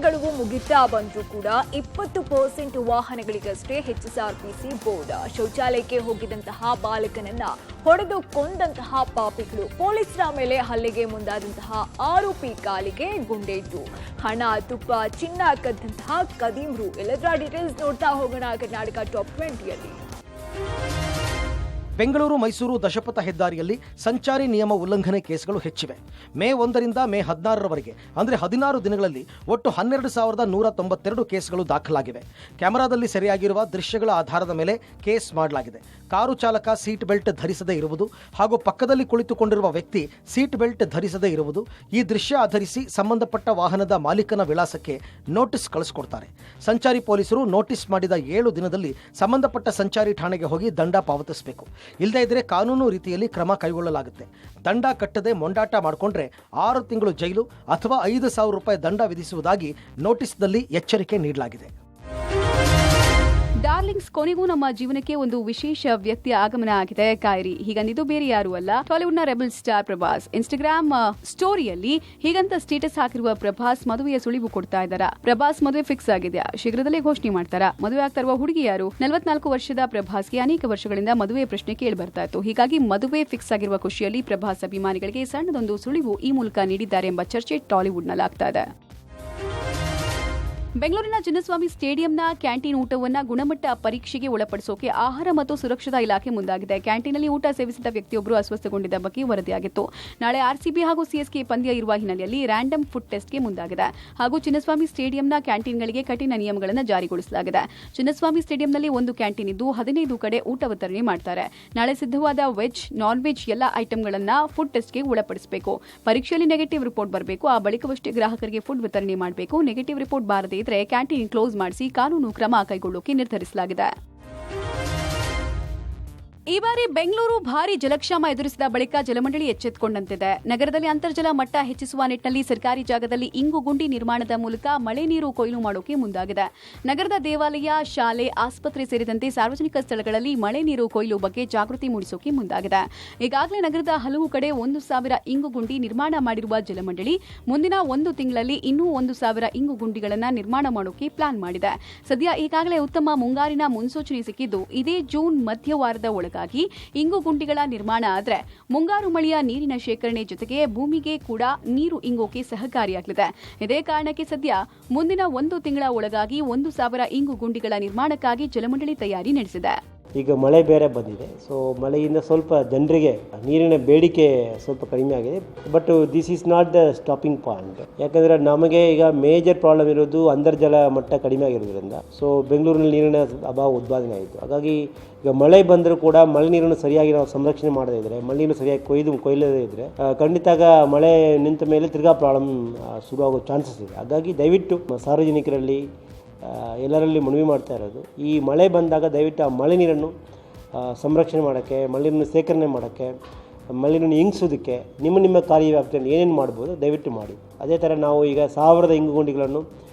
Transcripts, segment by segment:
ಗಡುವು ಮುಗಿತಾ ಬಂದರೂ ಕೂಡ 20% ವಾಹನಗಳಿಗಷ್ಟೇ HSRPC ಬೋರ್ಡ್. ಶೌಚಾಲಯಕ್ಕೆ ಹೋಗಿದಂತಹ ಬಾಲಕನನ್ನ ಹೊಡೆದು ಕೊಂದಂತಹ ಪಾಪಿಗಳು, ಪೊಲೀಸರ ಮೇಲೆ ಹಲ್ಲೆಗೆ ಮುಂದಾದಂತಹ ಆರೋಪಿ ಕಾಲಿಗೆ ಗುಂಡೇಟು, ಹಣ ತುಪ್ಪ ಚಿನ್ನ ಕದ್ದಂತಹ ಕದೀಮ್ರು. ಎಲ್ಲದರ ಡೀಟೇಲ್ಸ್ ನೋಡ್ತಾ ಹೋಗೋಣ ಕರ್ನಾಟಕ ಟಾಪ್ 20ಯಲ್ಲಿ. ಬೆಂಗಳೂರು ಮೈಸೂರು ದಶಪಥ ಹೆದ್ದಾರಿಯಲ್ಲಿ ಸಂಚಾರಿ ನಿಯಮ ಉಲ್ಲಂಘನೆ ಕೇಸ್ಗಳು ಹೆಚ್ಚಿವೆ. ಮೇ 1ರಿಂದ ಮೇ 16ರವರೆಗೆ ಅಂದರೆ 16 ದಿನಗಳಲ್ಲಿ ಒಟ್ಟು 12,192 ಕೇಸ್ಗಳು ದಾಖಲಾಗಿವೆ. ಕ್ಯಾಮೆರಾದಲ್ಲಿ ಸೆರೆಯಾಗಿರುವ ದೃಶ್ಯಗಳ ಆಧಾರದ ಮೇಲೆ ಕೇಸ್ ಮಾಡಲಾಗಿದೆ. ಕಾರು ಚಾಲಕ ಸೀಟ್ ಬೆಲ್ಟ್ ಧರಿಸದೇ ಇರುವುದು ಹಾಗೂ ಪಕ್ಕದಲ್ಲಿ ಕುಳಿತುಕೊಂಡಿರುವ ವ್ಯಕ್ತಿ ಸೀಟ್ ಬೆಲ್ಟ್ ಧರಿಸದೇ ಇರುವುದು, ಈ ದೃಶ್ಯ ಆಧರಿಸಿ ಸಂಬಂಧಪಟ್ಟ ವಾಹನದ ಮಾಲೀಕನ ವಿಳಾಸಕ್ಕೆ ನೋಟಿಸ್ ಕಳಿಸಿಕೊಡ್ತಾರೆ. ಸಂಚಾರಿ ಪೊಲೀಸರು ನೋಟಿಸ್ ಮಾಡಿದ 7 ದಿನದಲ್ಲಿ ಸಂಬಂಧಪಟ್ಟ ಸಂಚಾರಿ ಠಾಣೆಗೆ ಹೋಗಿ ದಂಡ ಪಾವತಿಸಬೇಕು. ಇಲ್ಲದೇ ಇದ್ರೆ ಕಾನೂನು ರೀತಿಯಲ್ಲಿ ಕ್ರಮ ಕೈಗೊಳ್ಳಲಾಗುತ್ತೆ. ದಂಡ ಕಟ್ಟದೆ ಮೊಂಡಾಟ ಮಾಡಿಕೊಂಡ್ರೆ 6 ತಿಂಗಳು ಜೈಲು ಅಥವಾ 5,000 ರೂಪಾಯಿ ದಂಡ ವಿಧಿಸುವುದಾಗಿ ನೋಟಿಸ್ನಲ್ಲಿ ಎಚ್ಚರಿಕೆ ನೀಡಲಾಗಿದೆ. ಡಾರ್ಲಿಂಗ್ಸ್, ಕೊನೆಗೂ ನಮ್ಮ ಜೀವನಕ್ಕೆ ಒಂದು ವಿಶೇಷ ವ್ಯಕ್ತಿಯ ಆಗಮನ ಆಗಿದೆ. ಕಾಯ್ರಿ ಹೀಗಂದಿದ್ದು ಬೇರೆ ಯಾರು ಅಲ್ಲ, ಟಾಲಿವುಡ್ನ ರೆಬಲ್ ಸ್ಟಾರ್ ಪ್ರಭಾಸ್. ಇನ್ಸ್ಟಾಗ್ರಾಮ್ ಸ್ಟೋರಿಯಲ್ಲಿ ಹೀಗಂತ ಸ್ಟೇಟಸ್ ಹಾಕಿರುವ ಪ್ರಭಾಸ್ ಮದುವೆಯ ಸುಳಿವು ಕೊಡ್ತಾ ಇದ್ದಾರಾ. ಪ್ರಭಾಸ್ ಮದುವೆ ಫಿಕ್ಸ್ ಆಗಿದೆಯಾ, ಶೀಘ್ರದಲ್ಲೇ ಘೋಷಣೆ ಮಾಡ್ತಾರಾ? ಮದುವೆ ಆಗ್ತಾ ಇರುವ ಹುಡುಗಿ ಯಾರು? 44 ವರ್ಷದ ಪ್ರಭಾಸ್ಗೆ ಅನೇಕ ವರ್ಷಗಳಿಂದ ಮದುವೆ ಪ್ರಶ್ನೆ ಕೇಳಿ ಬರ್ತಾ ಇತ್ತು. ಹೀಗಾಗಿ ಮದುವೆ ಫಿಕ್ಸ್ ಆಗಿರುವ ಖುಷಿಯಲ್ಲಿ ಪ್ರಭಾಸ್ ಅಭಿಮಾನಿಗಳಿಗೆ ಸಣ್ಣದೊಂದು ಸುಳಿವು ಈ ಮೂಲಕ ನೀಡಿದ್ದಾರೆ ಎಂಬ ಚರ್ಚೆ ಟಾಲಿವುಡ್ನಲ್ಲಿ ಆಗ್ತಾ ಇದೆ. ಬೆಂಗಳೂರಿನ ಚಿನ್ನಸ್ವಾಮಿ ಸ್ಟೇಡಿಯಂನ ಕ್ಯಾಂಟೀನ್ ಊಟವನ್ನು ಗುಣಮಟ್ಟ ಪರೀಕ್ಷೆಗೆ ಒಳಪಡಿಸೋಕೆ ಆಹಾರ ಮತ್ತು ಸುರಕ್ಷತಾ ಇಲಾಖೆ ಮುಂದಾಗಿದೆ. ಕ್ಯಾಂಟೀನ್ನಲ್ಲಿ ಊಟ ಸೇವಿಸಿದ ವ್ಯಕ್ತಿಯೊಬ್ಬರು ಅಸ್ವಸ್ಥಗೊಂಡಿದ್ದ ಬಗ್ಗೆ ವರದಿಯಾಗಿತ್ತು. ನಾಳೆ ಆರ್ಸಿಬಿ ಹಾಗೂ ಸಿಎಸ್ಕೆ ಪಂದ್ಯ ಇರುವ ಹಿನ್ನೆಲೆಯಲ್ಲಿ ರ್ಯಾಂಡಮ್ ಫುಡ್ ಟೆಸ್ಟ್ಗೆ ಮುಂದಾಗಿದೆ. ಹಾಗೂ ಚಿನ್ನಸ್ವಾಮಿ ಸ್ಟೇಡಿಯಂನ ಕ್ಯಾಂಟೀನ್ಗಳಿಗೆ ಕಠಿಣ ನಿಯಮಗಳನ್ನು ಜಾರಿಗೊಳಿಸಲಾಗಿದೆ. ಚಿನ್ನಸ್ವಾಮಿ ಸ್ಟೇಡಿಯಂನಲ್ಲಿ ಒಂದು ಕ್ಯಾಂಟೀನ್ ಇದ್ದು 15 ಕಡೆ ಊಟ ವಿತರಣೆ ಮಾಡ್ತಾರೆ. ನಾಳೆ ಸಿದ್ಧವಾದ ವೆಜ್, ನಾನ್ ವೆಜ್ ಎಲ್ಲ ಐಟಂಗಳನ್ನು ಫುಡ್ ಟೆಸ್ಟ್ಗೆ ಒಳಪಡಿಸಬೇಕು. ಪರೀಕ್ಷೆಯಲ್ಲಿ ನೆಗೆಟಿವ್ ರಿಪೋರ್ಟ್ ಬರಬೇಕು. ಆ ಬಳಿಕವಷ್ಟೇ ಗ್ರಾಹಕರಿಗೆ ಫುಡ್ ವಿತರಣೆ ಮಾಡಬೇಕು. ನೆಗೆಟಿವ್ ರಿಪೋರ್ಟ್ ಬಾರದೆ ಇದ್ರೆ ಕ್ಯಾಂಟೀನ್ ಕ್ಲೋಸ್ ಮಾಡಿಸಿ ಕಾನೂನು ಕ್ರಮ ಕೈಗೊಳ್ಳೋಕೆ ನಿರ್ಧರಿಸಲಾಗಿದೆ. ಈ ಬಾರಿ ಬೆಂಗಳೂರು ಭಾರಿ ಜಲಕ್ಷಾಮ ಎದುರಿಸಿದ ಬಳಿಕ ಜಲಮಂಡಳಿ ಎಚ್ಚೆತ್ತುಕೊಂಡಂತಿದೆ. ನಗರದಲ್ಲಿ ಅಂತರ್ಜಲ ಮಟ್ಟ ಹೆಚ್ಚಿಸುವ ನಿಟ್ಟಿನಲ್ಲಿ ಸರ್ಕಾರಿ ಜಾಗದಲ್ಲಿ ಇಂಗು ಗುಂಡಿ ನಿರ್ಮಾಣದ ಮೂಲಕ ಮಳೆ ನೀರು ಕೊಯ್ಲು ಮಾಡೋಕೆ ಮುಂದಾಗಿದೆ. ನಗರದ ದೇವಾಲಯ, ಶಾಲೆ, ಆಸ್ಪತ್ರೆ ಸೇರಿದಂತೆ ಸಾರ್ವಜನಿಕ ಸ್ಥಳಗಳಲ್ಲಿ ಮಳೆ ನೀರು ಕೊಯ್ಲು ಬಗ್ಗೆ ಜಾಗೃತಿ ಮೂಡಿಸೋಕೆ ಮುಂದಾಗಿದೆ. ಈಗಾಗಲೇ ನಗರದ ಹಲವು ಕಡೆ 1,000 ಇಂಗು ಗುಂಡಿ ನಿರ್ಮಾಣ ಮಾಡಿರುವ ಜಲಮಂಡಳಿ ಮುಂದಿನ 1 ತಿಂಗಳಲ್ಲಿ ಇನ್ನೂ 1,000 ಇಂಗು ಗುಂಡಿಗಳನ್ನು ನಿರ್ಮಾಣ ಮಾಡೋಕೆ ಪ್ಲಾನ್ ಮಾಡಿದೆ. ಸದ್ಯ ಈಗಾಗಲೇ ಉತ್ತಮ ಮುಂಗಾರಿನ ಮುನ್ಸೂಚನೆ ಸಿಕ್ಕಿದ್ದು, ಇದೇ ಜೂನ್ ಮಧ್ಯವಾರದ ಒಳಗಾಗಿ ಇಂಗು ಗುಂಡಿಗಳ ನಿರ್ಮಾಣ ಆದರೆ ಮುಂಗಾರು ಮಳೆಯ ನೀರಿನ ಶೇಖರಣೆ ಜೊತೆಗೆ ಭೂಮಿಗೆ ಕೂಡ ನೀರು ಇಂಗೋಕೆ ಸಹಕಾರಿಯಾಗಲಿದೆ. ಇದೇ ಕಾರಣಕ್ಕೆ ಸದ್ಯ ಮುಂದಿನ 1 ತಿಂಗಳ ಒಳಗಾಗಿ 1,000 ಇಂಗು ಗುಂಡಿಗಳ ನಿರ್ಮಾಣಕ್ಕಾಗಿ ಜಲಮಂಡಳಿ ತಯಾರಿ ನಡೆಸಿದೆ. ಈಗ ಮಳೆ ಬೇರೆ ಬಂದಿದೆ. ಸೊ ಮಳೆಯಿಂದ ಸ್ವಲ್ಪ ಜನರಿಗೆ ನೀರಿನ ಬೇಡಿಕೆ ಸ್ವಲ್ಪ ಕಡಿಮೆ ಆಗಿದೆ. But this is not the stopping point. ಯಾಕಂದರೆ ನಮಗೆ ಈಗ ಮೇಜರ್ ಪ್ರಾಬ್ಲಮ್ ಇರೋದು ಅಂತರ್ಜಲ ಮಟ್ಟ ಕಡಿಮೆ ಆಗಿರೋದ್ರಿಂದ. ಸೊ ಬೆಂಗಳೂರಿನಲ್ಲಿ ನೀರಿನ ಅಭಾವ ಉತ್ಪಾದನೆ ಆಯಿತು. ಹಾಗಾಗಿ ಈಗ ಮಳೆ ಬಂದರೂ ಕೂಡ ಮಳೆ ನೀರನ್ನು ಸರಿಯಾಗಿ ನಾವು ಸಂರಕ್ಷಣೆ ಮಾಡದೇ ಇದ್ದರೆ, ಮಳೆ ನೀರು ಸರಿಯಾಗಿ ಕೊಯ್ಲದೇ ಇದ್ದರೆ ಖಂಡಿತ ಮಳೆ ನಿಂತ ಮೇಲೆ ತಿರ್ಗಾ ಪ್ರಾಬ್ಲಮ್ ಶುರುವಾಗೋ ಚಾನ್ಸಸ್ ಇದೆ. ಹಾಗಾಗಿ ದಯವಿಟ್ಟು ಸಾರ್ವಜನಿಕರಲ್ಲಿ ಎಲ್ಲರಲ್ಲಿ ಮನವಿ ಮಾಡ್ತಾ ಇರೋದು, ಈ ಮಳೆ ಬಂದಾಗ ದಯವಿಟ್ಟು ಆ ಮಳೆ ನೀರನ್ನು ಸಂರಕ್ಷಣೆ ಮಾಡೋಕ್ಕೆ, ಮಳೆ ನೀರನ್ನು ಸೇಖರಣೆ ಮಾಡೋಕ್ಕೆ, ಮಳೆ ನೀರನ್ನು ಇಂಗಿಸೋದಕ್ಕೆ ನಿಮ್ಮ ಕಾರ್ಯವ್ಯಾಪ್ತಿಯನ್ನು ಏನೇನು ಮಾಡ್ಬೋದು ದಯವಿಟ್ಟು ಮಾಡಿ. ಅದೇ ಥರ ನಾವು ಈಗ 1000 ಇಂಗು ಗುಂಡಿಗಳನ್ನು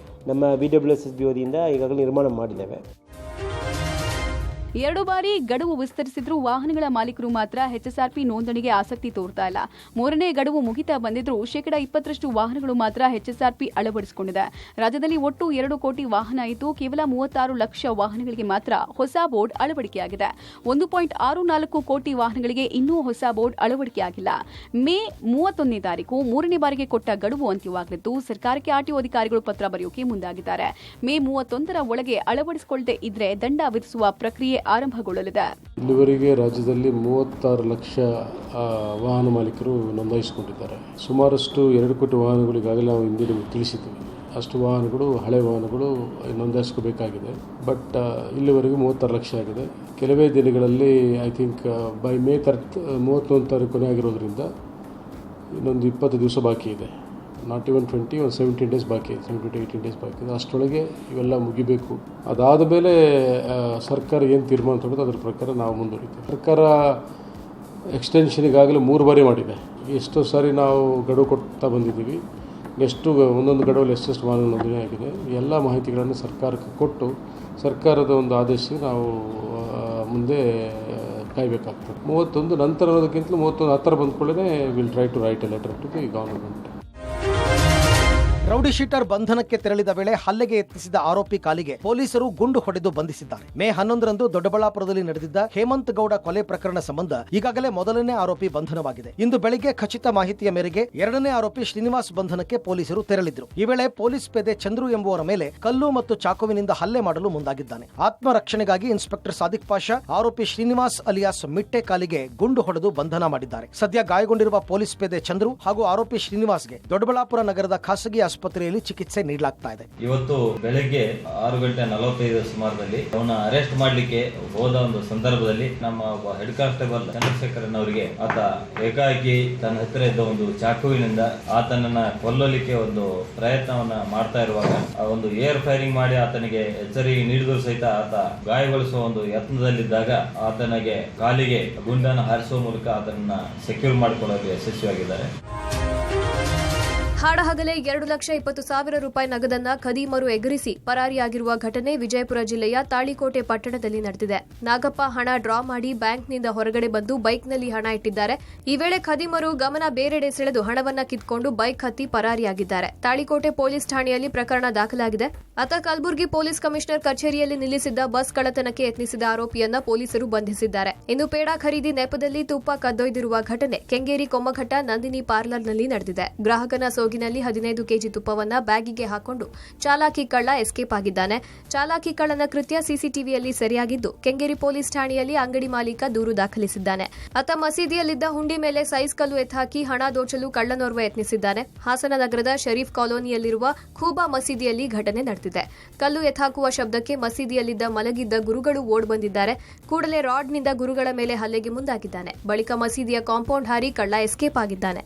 ನಮ್ಮ BWSSB ವತಿಯಿಂದ ಈಗಾಗಲೇ ನಿರ್ಮಾಣ ಮಾಡಿದ್ದೇವೆ. 2 ಬಾರಿ ಗಡುವು ವಿಸ್ತರಿಸಿದ್ರೂ ವಾಹನಗಳ ಮಾಲೀಕರು ಮಾತ್ರ HSRP ನೋಂದಣಿಗೆ ಆಸಕ್ತಿ ತೋರ್ತಾ ಇಲ್ಲ. 3ನೇ ಗಡುವು ಮುಗಿತಾ ಬಂದಿದ್ರೂ 20% ವಾಹನಗಳು ಮಾತ್ರ HSRP ಅಳವಡಿಸಿಕೊಂಡಿದೆ. ರಾಜ್ಯದಲ್ಲಿ ಒಟ್ಟು 2 ಕೋಟಿ ವಾಹನ ಇದ್ದು ಕೇವಲ 36 ಲಕ್ಷ ವಾಹನಗಳಿಗೆ ಮಾತ್ರ ಹೊಸ ಬೋರ್ಡ್ ಅಳವಡಿಕೆಯಾಗಿದೆ. 1.64 ಕೋಟಿ ವಾಹನಗಳಿಗೆ ಇನ್ನೂ ಹೊಸ ಬೋರ್ಡ್ ಅಳವಡಿಕೆಯಾಗಿಲ್ಲ. ಮೇ 31ನೇ ತಾರೀಕು 3ನೇ ಬಾರಿಗೆ ಕೊಟ್ಟ ಗಡುವು ಅಂತ್ಯವಾಗಲಿದ್ದು ಸರ್ಕಾರಕ್ಕೆ ಆರ್ಟಿಒ ಅಧಿಕಾರಿಗಳು ಪತ್ರ ಬರೆಯೋಕೆ ಮುಂದಾಗಿದ್ದಾರೆ. ಮೇ 31ರ ಒಳಗೆ ಅಳವಡಿಸಿಕೊಳ್ಳದೆ ಇದ್ರೆ ದಂಡ ವಿಧಿಸುವ ಪ್ರಕ್ರಿಯೆ ಆರಂಭಗೊಳ್ಳಲಿದೆ. ಇಲ್ಲಿವರೆಗೆ ರಾಜ್ಯದಲ್ಲಿ 36 ಲಕ್ಷ ವಾಹನ ಮಾಲೀಕರು ನೋಂದಾಯಿಸಿಕೊಂಡಿದ್ದಾರೆ. ಸುಮಾರಷ್ಟು 2 ಕೋಟಿ ವಾಹನಗಳು ಈಗಾಗಲೇ ನಾವು ಹಿಂದೆ ತಿಳಿಸಿದ್ದೀವಿ. ಅಷ್ಟು ವಾಹನಗಳು ಹಳೆ ವಾಹನಗಳು ನೋಂದಾಯಿಸ್ಕೋಬೇಕಾಗಿದೆ. ಬಟ್ ಇಲ್ಲಿವರೆಗೂ 36 ಲಕ್ಷ ಆಗಿದೆ. ಕೆಲವೇ ದಿನಗಳಲ್ಲಿ ಐ ಥಿಂಕ್ ಬೈ ಮೇ 31 ತಾರೀಕು ಕೊನೆ ಆಗಿರೋದ್ರಿಂದ ಇನ್ನೊಂದು 20 ದಿವಸ ಬಾಕಿ ಇದೆ. ನಾಟ್ ಇವನ್ 20, ಒಂದು 17 ಡೇಸ್ ಬಾಕಿ ಇದೆ, 17 to 18 ಡೇಸ್ ಬಾಕಿ ಇದೆ. ಅಷ್ಟರೊಳಗೆ ಇವೆಲ್ಲ ಮುಗಿಬೇಕು. ಅದಾದ ಮೇಲೆ ಸರ್ಕಾರ ಏನು ತೀರ್ಮಾನ ತಗೊಳ್ಳೋದು ಅದ್ರ ಪ್ರಕಾರ ನಾವು ಮುಂದುವರಿತೀವಿ. ಸರ್ಕಾರ ಎಕ್ಸ್ಟೆನ್ಷನಿಗಾಗಲೇ 3 ಬಾರಿ ಮಾಡಿದೆ. ಎಷ್ಟೋ ಸಾರಿ ನಾವು ಗಡುವು ಕೊಡ್ತಾ ಬಂದಿದ್ದೀವಿ. ಎಷ್ಟು ಒಂದೊಂದು ಗಡುವಲ್ಲಿ ಎಷ್ಟೆಷ್ಟು ವಾಹನ ನೋಂದಣಿ ಆಗಿದೆ ಎಲ್ಲ ಮಾಹಿತಿಗಳನ್ನು ಸರ್ಕಾರಕ್ಕೆ ಕೊಟ್ಟು ಸರ್ಕಾರದ ಒಂದು ಆದೇಶ ನಾವು ಮುಂದೆ ಕಾಯಬೇಕಾಗ್ತದೆ. 31 ನಂತರ ಅನ್ನೋದಕ್ಕಿಂತಲೂ 31 ಹತ್ತಿರ ಬಂದ್ಕೊಳ್ಳೇ will try to write a letter to the government. Rowdy sheeter ಬಂಧನಕ್ಕೆ ತೆರಳಿದ ವೇಳೆ ಹಲ್ಲೆಗೆ ಯತ್ನಿಸಿದ ಆರೋಪಿ ಕಾಲಿಗೆ ಪೊಲೀಸರು ಗುಂಡು ಹೊಡೆದು ಬಂಧಿಸಿದ್ದಾರೆ. ಮೇ 11ರಂದು ದೊಡ್ಡಬಳ್ಳಾಪುರದಲ್ಲಿ ನಡೆದಿದ್ದ ಹೇಮಂತ್ ಗೌಡ ಕೊಲೆ ಪ್ರಕರಣ ಸಂಬಂಧ ಈಗಾಗಲೇ ಮೊದಲನೇ ಆರೋಪಿ ಬಂಧನವಾಗಿದೆ. ಇಂದು ಬೆಳಿಗ್ಗೆ ಖಚಿತ ಮಾಹಿತಿಯ ಮೇರೆಗೆ ಎರಡನೇ ಆರೋಪಿ ಶ್ರೀನಿವಾಸ್ ಬಂಧನಕ್ಕೆ ಪೊಲೀಸರು ತೆರಳಿದ್ರು. ಈ ವೇಳೆ ಪೊಲೀಸ್ ಪೇದೆ ಚಂದ್ರು ಎಂಬುವರ ಮೇಲೆ ಕಲ್ಲು ಮತ್ತು ಚಾಕುವಿನಿಂದ ಹಲ್ಲೆ ಮಾಡಲು ಮುಂದಾಗಿದ್ದಾನೆ. ಆತ್ಮರಕ್ಷಣೆಗಾಗಿ ಇನ್ಸ್ಪೆಕ್ಟರ್ ಸಾದಿಕ್ ಪಾಷಾ ಆರೋಪಿ ಶ್ರೀನಿವಾಸ್ ಅಲಿಯಾಸ್ ಮಿಟ್ಟೆ ಕಾಲಿಗೆ ಗುಂಡು ಹೊಡೆದು ಬಂಧನ ಮಾಡಿದ್ದಾರೆ. ಸದ್ಯ ಗಾಯಗೊಂಡಿರುವ ಪೊಲೀಸ್ ಪೇದೆ ಚಂದ್ರು ಹಾಗೂ ಆರೋಪಿ ಶ್ರೀನಿವಾಸ್ಗೆ ದೊಡ್ಡಬಳ್ಳಾಪುರ ನಗರದ ಖಾಸಗಿ ಆಸ್ಪತ್ರೆಯಲ್ಲಿ ಚಿಕಿತ್ಸೆ ನೀಡಲಾಗ್ತಾ ಇದೆ. ಇವತ್ತು ಬೆಳಗ್ಗೆ 6:45 ಸುಮಾರದಲ್ಲಿ ಅವನ ಅರೆಸ್ಟ್ ಮಾಡಲಿಕ್ಕೆ ಹೋದ ಒಂದು ಸಂದರ್ಭದಲ್ಲಿ ನಮ್ಮ ಒಬ್ಬ ಹೆಡ್ ಕಾನ್ಸ್ಟೇಬಲ್ ಚಂದ್ರಶೇಖರನ್ ಅವರಿಗೆ ಆತ ಏಕಾಏಕಿ ತನ್ನ ಹತ್ತಿರ ಇದ್ದ ಒಂದು ಚಾಕುವಿನಿಂದ ಆತನನ್ನ ಕೊಲ್ಲಲಿಕ್ಕೆ ಒಂದು ಪ್ರಯತ್ನವನ್ನ ಮಾಡ್ತಾ ಇರುವಾಗ ಒಂದು ಏರ್ ಫೈರಿಂಗ್ ಮಾಡಿ ಆತನಿಗೆ ಎಚ್ಚರಿಕೆ ನೀಡಿದರೂ ಸಹಿತ ಆತ ಗಾಯಗೊಳಿಸುವ ಒಂದು ಯತ್ನದಲ್ಲಿದ್ದಾಗ ಆತನಿಗೆ ಕಾಲಿಗೆ ಗುಂಡನ್ನು ಹಾರಿಸುವ ಮೂಲಕ ಆತನನ್ನ ಸೆಕ್ಯೂರ್ ಮಾಡಿಕೊಳ್ಳಲು ಯಶಸ್ವಿಯಾಗಿದ್ದಾರೆ. ಹಾಡಹಗಲೇ 2,20,000 ರೂಪಾಯಿ ನಗದನ್ನ ಖದೀಮರು ಎಗರಿಸಿ ಪರಾರಿಯಾಗಿರುವ ಘಟನೆ ವಿಜಯಪುರ ಜಿಲ್ಲೆಯ ತಾಳಿಕೋಟೆ ಪಟ್ಟಣದಲ್ಲಿ ನಡೆದಿದೆ. ನಾಗಪ್ಪ ಹಣ ಡ್ರಾ ಮಾಡಿ ಬ್ಯಾಂಕ್ನಿಂದ ಹೊರಗಡೆ ಬಂದು ಬೈಕ್ನಲ್ಲಿ ಹಣ ಇಟ್ಟಿದ್ದಾರೆ. ಈ ವೇಳೆ ಖದೀಮರು ಗಮನ ಬೇರೆಡೆ ಸೆಳೆದು ಹಣವನ್ನ ಕಿತ್ಕೊಂಡು ಬೈಕ್ ಹತ್ತಿ ಪರಾರಿಯಾಗಿದ್ದಾರೆ. ತಾಳಿಕೋಟೆ ಪೊಲೀಸ್ ಠಾಣೆಯಲ್ಲಿ ಪ್ರಕರಣ ದಾಖಲಾಗಿದೆ. ಅತ ಕಲಬುರಗಿ ಪೊಲೀಸ್ ಕಮಿಷನರ್ ಕಚೇರಿಯಲ್ಲಿ ನಿಲ್ಲಿಸಿದ್ದ ಬಸ್ ಕಳ್ಳತನಕ್ಕೆ ಯತ್ನಿಸಿದ ಆರೋಪಿಯನ್ನ ಪೊಲೀಸರು ಬಂಧಿಸಿದ್ದಾರೆ. ಇನ್ನು ಪೇಡ ಖರೀದಿ ನೆಪದಲ್ಲಿ ತುಪ್ಪ ಕದ್ದೊಯ್ದಿರುವ ಘಟನೆ ಕೆಂಗೇರಿ ಕೊಮ್ಮಘಟ್ಟ ನಂದಿನಿ ಪಾರ್ಲರ್ನಲ್ಲಿ ನಡೆದಿದೆ. ಗ್ರಾಹಕನ ಸೋಗಿನಲ್ಲಿ 15 ಕೆಜಿ ತುಪ್ಪವನ್ನ ಬ್ಯಾಗಿಗೆ ಹಾಕೊಂಡು ಚಾಲಾಕಿ ಕಳ್ಳ ಎಸ್ಕೇಪ್ ಆಗಿದ್ದಾನೆ. ಚಾಲಾಕಿ ಕಳ್ಳನ ಕೃತ್ಯ ಸಿಸಿಟಿವಿಯಲ್ಲಿ ಸೆರೆಯಾಗಿದ್ದು ಕೆಂಗೇರಿ ಪೊಲೀಸ್ ಠಾಣೆಯಲ್ಲಿ ಅಂಗಡಿ ಮಾಲೀಕ ದೂರು ದಾಖಲಿಸಿದ್ದಾನೆ. ಆತ ಮಸೀದಿಯಲ್ಲಿದ್ದ ಹುಂಡಿ ಮೇಲೆ ಸೈಜ್ ಕಲ್ಲು ಎತ್ತಾಕಿ ಹಣ ದೋಚಲು ಕಳ್ಳನೋರ್ವ ಯತ್ನಿಸಿದ್ದಾನೆ. ಹಾಸನ ನಗರದ ಶರೀಫ್ ಕಾಲೋನಿಯಲ್ಲಿರುವ ಖೂಬಾ ಮಸೀದಿಯಲ್ಲಿ ಘಟನೆ ನಡೆದಿದೆ. ಕಲ್ಲು ಎತ್ತಾಕುವ ಶಬ್ದಕ್ಕೆ ಮಸೀದಿಯಲ್ಲಿದ್ದ ಮಲಗಿದ್ದ ಗುರುಗಳು ಓಡ್ ಬಂದಿದ್ದಾರೆ. ಕೂಡಲೇ ರಾಡ್ನಿಂದ ಗುರುಗಳ ಮೇಲೆ ಹಲ್ಲೆಗೆ ಮುಂದಾಗಿದ್ದಾನೆ. ಬಳಿಕ ಮಸೀದಿಯ ಕಾಂಪೌಂಡ್ ಹಾರಿ ಕಳ್ಳ ಎಸ್ಕೇಪ್ ಆಗಿದ್ದಾನೆ.